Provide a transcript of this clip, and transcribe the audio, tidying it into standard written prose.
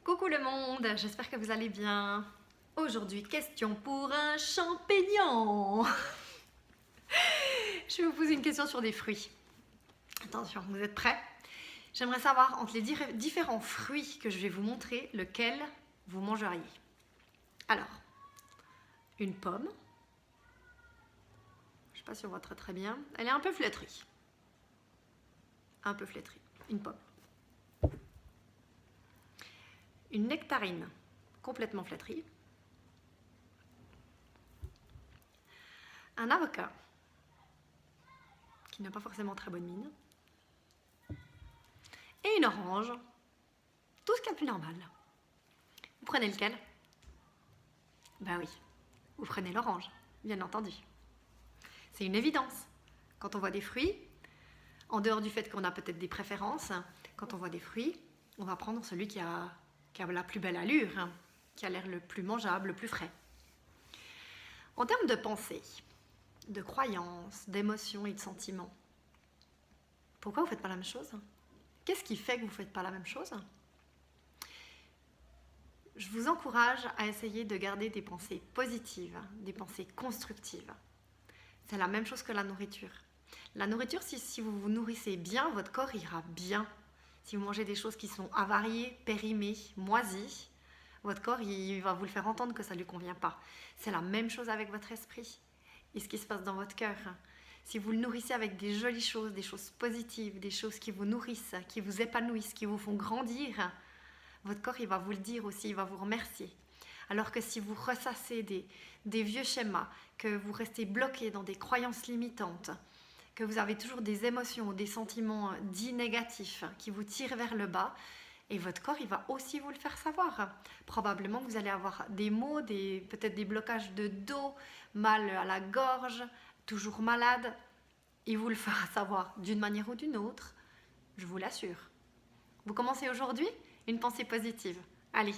Coucou le monde, j'espère que vous allez bien. Aujourd'hui, question pour un champignon. Je vais vous poser une question sur des fruits. Attention, vous êtes prêts? J'aimerais savoir entre les différents fruits que je vais vous montrer, lequel vous mangeriez. Alors, une pomme. Je ne sais pas si on voit très bien. Elle est un peu flétrie. Un peu flétrie. Une pomme. Une nectarine complètement flétrie. Un avocat qui n'a pas forcément très bonne mine. Et une orange. Tout ce qu'il y a de plus normal. Vous prenez lequel? Ben oui, vous prenez l'orange, bien entendu. C'est une évidence. Quand on voit des fruits, en dehors du fait qu'on a peut-être des préférences, quand on voit des fruits, on va prendre celui qui a la plus belle allure, qui a l'air le plus mangeable, le plus frais. En termes de pensée, de croyances, d'émotions et de sentiments, pourquoi vous ne faites pas la même chose? Qu'est-ce qui fait que vous ne faites pas la même chose? Je vous encourage à essayer de garder des pensées positives, des pensées constructives. C'est la même chose que la nourriture. La nourriture, si vous vous nourrissez bien, votre corps ira bien. Si vous mangez des choses qui sont avariées, périmées, moisies, votre corps il va vous le faire entendre que ça ne lui convient pas. C'est la même chose avec votre esprit et ce qui se passe dans votre cœur. Si vous le nourrissez avec des jolies choses, des choses positives, des choses qui vous nourrissent, qui vous épanouissent, qui vous font grandir, votre corps il va vous le dire aussi, il va vous remercier. Alors que si vous ressassez des vieux schémas, que vous restez bloqué dans des croyances limitantes, que vous avez toujours des émotions, des sentiments dits négatifs qui vous tirent vers le bas, et votre corps il va aussi vous le faire savoir. Probablement que vous allez avoir des maux, peut-être des blocages de dos, mal à la gorge, toujours malade. Il vous le fera savoir d'une manière ou d'une autre, je vous l'assure. Vous commencez aujourd'hui une pensée positive. Allez,